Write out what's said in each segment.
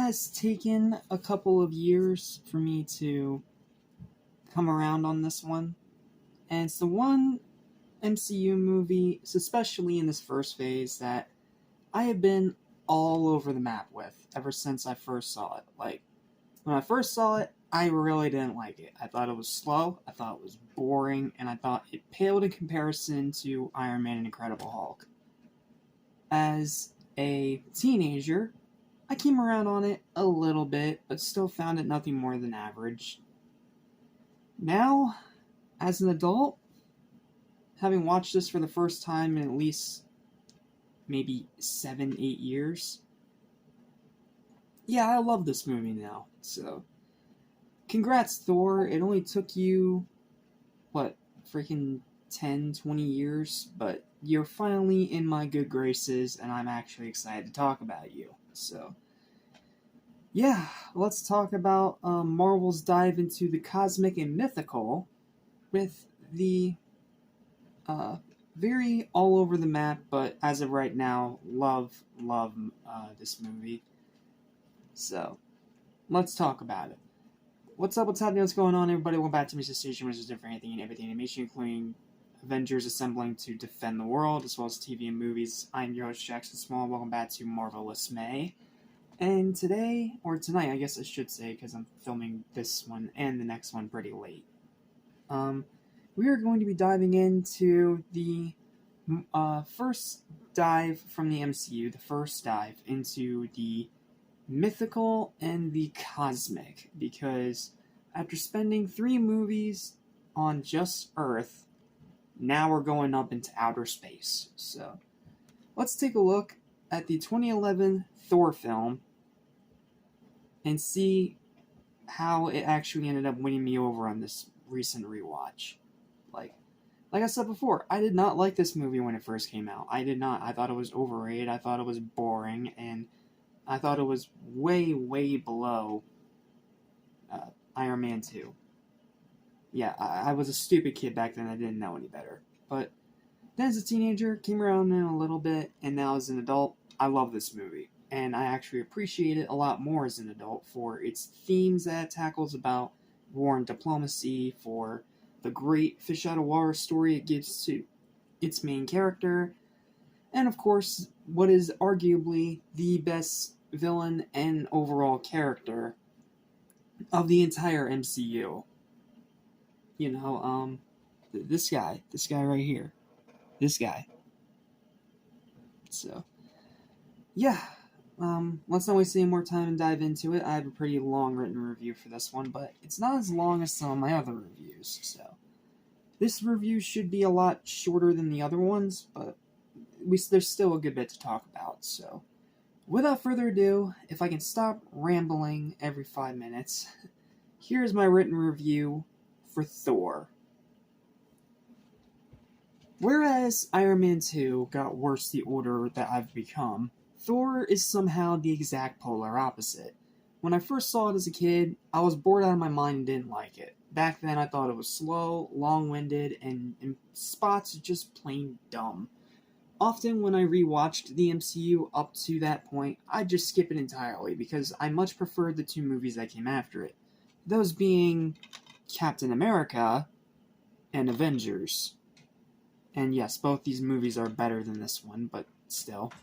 has taken a couple of years for me to come around on this one, and it's the one MCU movie, especially in this first phase, that I have been all over the map with ever since I first saw it. Like, when I first saw it, I really didn't like it. I thought it was slow, I thought it was boring, and I thought it paled in comparison to Iron Man and Incredible Hulk. As a teenager, I came around on it a little bit, but still found it nothing more than average. Now, as an adult, having watched this for the first time in at least maybe 7-8 years, yeah, I love this movie now. So, congrats, Thor. It only took you, freaking 10-20 years, but you're finally in my good graces, and I'm actually excited to talk about you. So, yeah, let's talk about Marvel's dive into the cosmic and mythical with the very all over the map, but as of right now, love this movie. So, let's talk about it. What's up, what's happening, what's going on, everybody? Welcome back to Mr. Station, which is different anything and everything animation, including Avengers assembling to defend the world, as well as TV and movies. I'm your host, Jackson Small. Welcome back to Marvelous May. And today, or tonight, I guess I should say, because I'm filming this one and the next one pretty late, we are going to be diving into the first dive from the MCU, the first dive into the mythical and the cosmic, because after spending 3 movies on just Earth, now we're going up into outer space. So, let's take a look at the 2011 Thor film and see how it actually ended up winning me over on this recent rewatch. Like I said before, I did not like this movie when it first came out. I did not. I thought it was overrated. I thought it was boring, and I thought it was way, way below Iron Man 2. Yeah, I was a stupid kid back then. I didn't know any better. But then as a teenager, came around in a little bit, and now as an adult, I love this movie. And I actually appreciate it a lot more as an adult for its themes that it tackles about war and diplomacy, for the great fish out of water story it gives to its main character, and of course, what is arguably the best villain and overall character of the entire MCU. You know, this guy right here. This guy. So, yeah. Let's not waste any more time and dive into it. I have a pretty long written review for this one, but it's not as long as some of my other reviews, so this review should be a lot shorter than the other ones, but there's still a good bit to talk about. So, without further ado, if I can stop rambling every 5 minutes, here's my written review for Thor. Whereas Iron Man 2 got worse the older that I've become, Thor is somehow the exact polar opposite. When I first saw it as a kid, I was bored out of my mind and didn't like it. Back then I thought it was slow, long-winded, and in spots just plain dumb. Often when I rewatched the MCU up to that point, I'd just skip it entirely because I much preferred the 2 movies that came after it. Those being Captain America and Avengers. And yes, both these movies are better than this one, but still.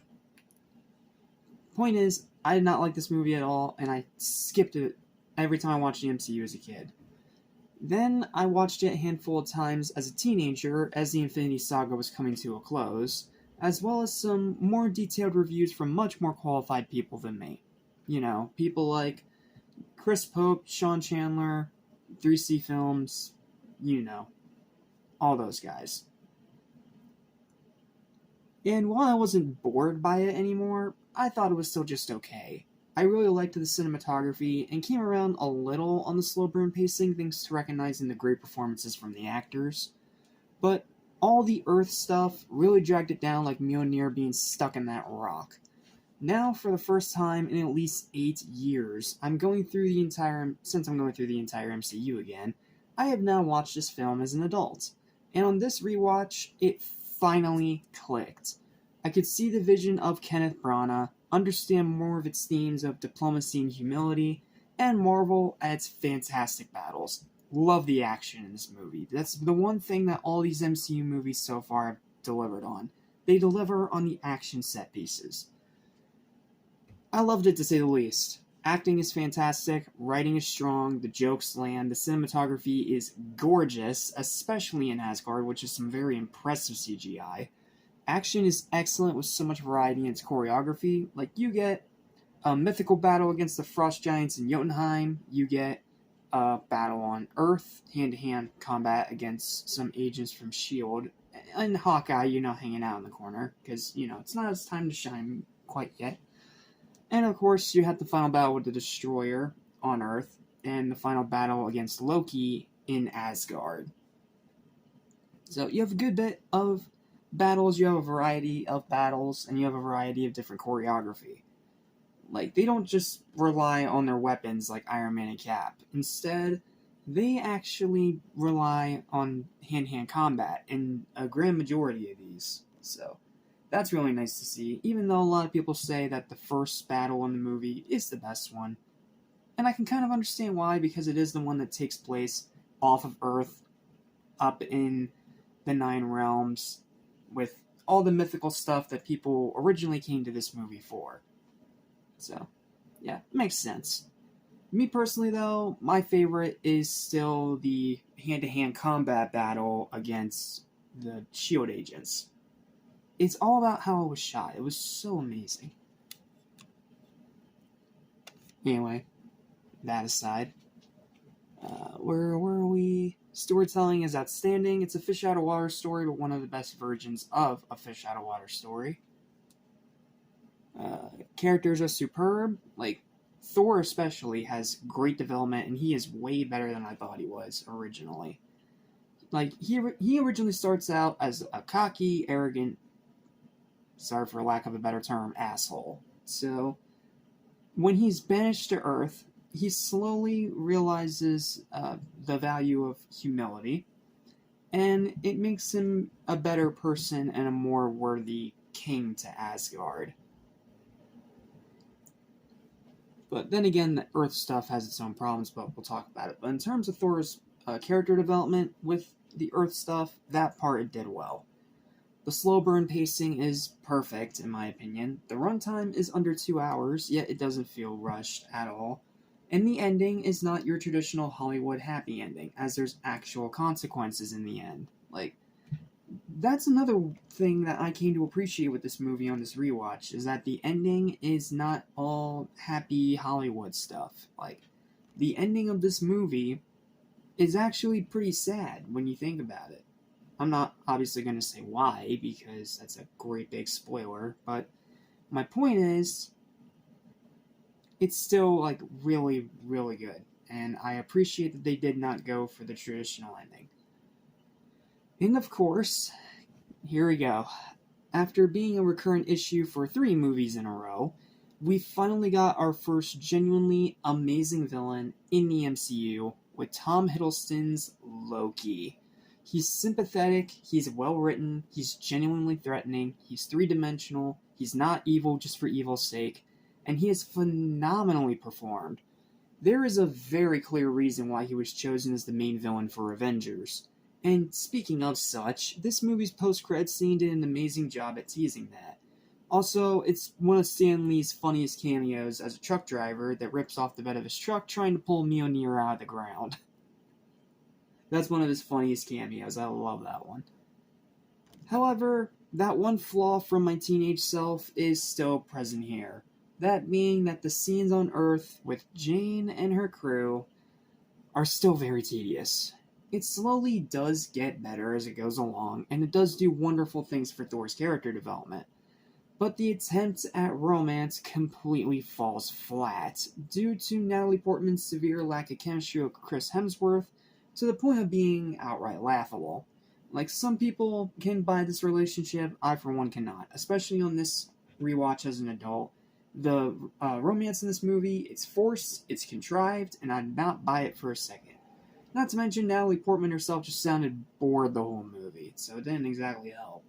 Point is, I did not like this movie at all, and I skipped it every time I watched the MCU as a kid. Then I watched it a handful of times as a teenager as the Infinity Saga was coming to a close, as well as some more detailed reviews from much more qualified people than me. You know, people like Chris Pope, Sean Chandler, 3C Films, you know, all those guys. And while I wasn't bored by it anymore, I thought it was still just okay. I really liked the cinematography and came around a little on the slow burn pacing thanks to recognizing the great performances from the actors. But all the Earth stuff really dragged it down like Mjolnir being stuck in that rock. Now, for the first time in at least 8 years, since I'm going through the entire MCU again, I have now watched this film as an adult. And on this rewatch, it finally clicked. I could see the vision of Kenneth Branagh, understand more of its themes of diplomacy and humility, and marvel at its fantastic battles. Love the action in this movie. That's the one thing that all these MCU movies so far have delivered on. They deliver on the action set pieces. I loved it to say the least. Acting is fantastic, writing is strong, the jokes land, the cinematography is gorgeous, especially in Asgard, which is some very impressive CGI. Action is excellent with so much variety in its choreography. Like, you get a mythical battle against the Frost Giants in Jotunheim, you get a battle on Earth, hand-to-hand combat against some agents from S.H.I.E.L.D., and Hawkeye, hanging out in the corner, because, it's not his time to shine quite yet. And of course, you had the final battle with the Destroyer on Earth, and the final battle against Loki in Asgard. So you have a good bit of battles, you have a variety of battles, and you have a variety of different choreography. Like, they don't just rely on their weapons like Iron Man and Cap. Instead, they actually rely on hand-to-hand combat in a grand majority of these. So that's really nice to see, even though a lot of people say that the first battle in the movie is the best one. And I can kind of understand why, because it is the one that takes place off of Earth, up in the Nine Realms, with all the mythical stuff that people originally came to this movie for. So, yeah, it makes sense. Me personally, though, my favorite is still the hand-to-hand combat battle against the S.H.I.E.L.D. agents. It's all about how it was shot. It was so amazing. Anyway, that aside, where were we? Storytelling is outstanding. It's a fish out of water story, but one of the best versions of a fish out of water story. Characters are superb. Like, Thor especially has great development, and he is way better than I thought he was originally. Like, he originally starts out as a cocky, arrogant, sorry for lack of a better term, asshole. So, when he's banished to Earth, he slowly realizes the value of humility, and it makes him a better person and a more worthy king to Asgard. But then again, the Earth stuff has its own problems, but we'll talk about it. But in terms of Thor's character development with the Earth stuff, that part it did well. The slow burn pacing is perfect, in my opinion. The runtime is under 2 hours, yet it doesn't feel rushed at all. And the ending is not your traditional Hollywood happy ending, as there's actual consequences in the end. Like, that's another thing that I came to appreciate with this movie on this rewatch, is that the ending is not all happy Hollywood stuff. Like, the ending of this movie is actually pretty sad when you think about it. I'm not obviously going to say why, because that's a great big spoiler, but my point is, it's still, like, really, really good, and I appreciate that they did not go for the traditional ending. And of course, here we go. After being a recurrent issue for 3 movies in a row, we finally got our first genuinely amazing villain in the MCU with Tom Hiddleston's Loki. He's sympathetic, he's well written, he's genuinely threatening, he's 3-dimensional, he's not evil just for evil's sake, and he is phenomenally performed. There is a very clear reason why he was chosen as the main villain for Avengers. And speaking of such, this movie's post-credits scene did an amazing job at teasing that. Also, it's one of Stan Lee's funniest cameos as a truck driver that rips off the bed of his truck trying to pull Mjolnir out of the ground. That's one of his funniest cameos. I love that one. However, that one flaw from my teenage self is still present here. That being that the scenes on Earth with Jane and her crew are still very tedious. It slowly does get better as it goes along, and it does do wonderful things for Thor's character development. But the attempt at romance completely falls flat, due to Natalie Portman's severe lack of chemistry with Chris Hemsworth, to the point of being outright laughable. Like, some people can buy this relationship, I for one cannot, especially on this rewatch as an adult. The romance in this movie, it's forced, it's contrived, and I did not buy it for a second. Not to mention, Natalie Portman herself just sounded bored the whole movie, so it didn't exactly help.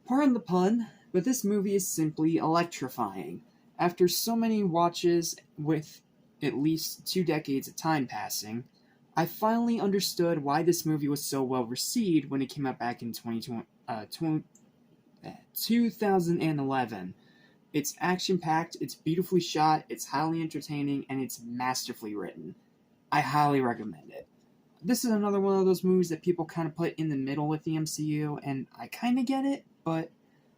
Pardon the pun, but this movie is simply electrifying. After so many watches with at least 2 decades of time passing, I finally understood why this movie was so well received when it came out back in 2011. It's action-packed, it's beautifully shot, it's highly entertaining, and it's masterfully written. I highly recommend it. This is another one of those movies that people kind of put in the middle with the MCU, and I kind of get it, but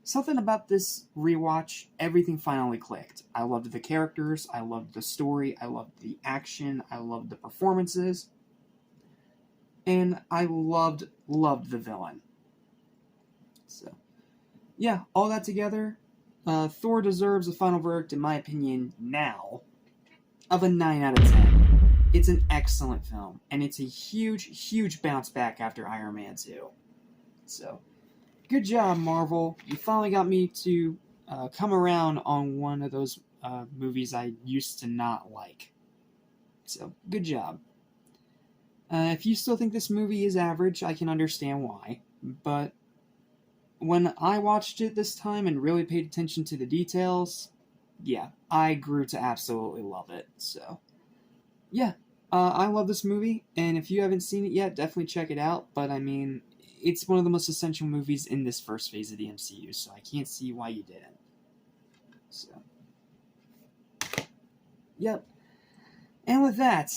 something about this rewatch, everything finally clicked. I loved the characters, I loved the story, I loved the action, I loved the performances, and I loved the villain. So, yeah, all that together, Thor deserves a final verdict, in my opinion, now, of a 9 out of 10. It's an excellent film, and it's a huge bounce back after Iron Man 2. So, good job, Marvel. You finally got me to come around on one of those movies I used to not like. So, good job. If you still think this movie is average, I can understand why. But when I watched it this time and really paid attention to the details, yeah, I grew to absolutely love it. So, yeah, I love this movie, and if you haven't seen it yet, definitely check it out. But, I mean, it's one of the most essential movies in this first phase of the MCU, so I can't see why you didn't. So, yep. And with that,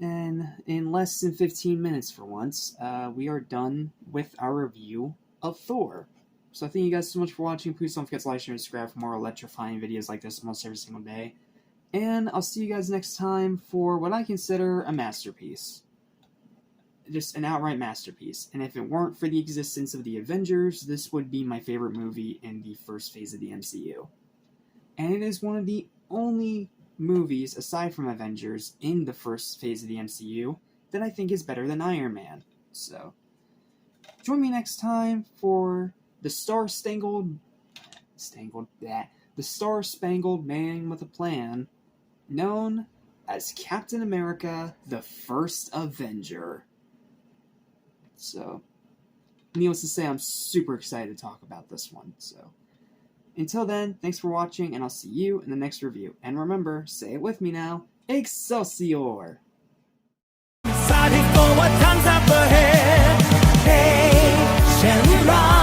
and in less than 15 minutes for once, we are done with our review of Thor. So thank you guys so much for watching. Please don't forget to like, share, and subscribe for more electrifying videos like this almost every single day. And I'll see you guys next time for what I consider a masterpiece. Just an outright masterpiece. And if it weren't for the existence of the Avengers, this would be my favorite movie in the first phase of the MCU. And it is one of the only movies, aside from Avengers, in the first phase of the MCU that I think is better than Iron Man. So, join me next time for the Star-Spangled Man with a Plan, known as Captain America, the First Avenger. So, needless to say, I'm super excited to talk about this one. So, until then, thanks for watching, and I'll see you in the next review. And remember, say it with me now, Excelsior! Excited for what comes up ahead. Hey, Shenron.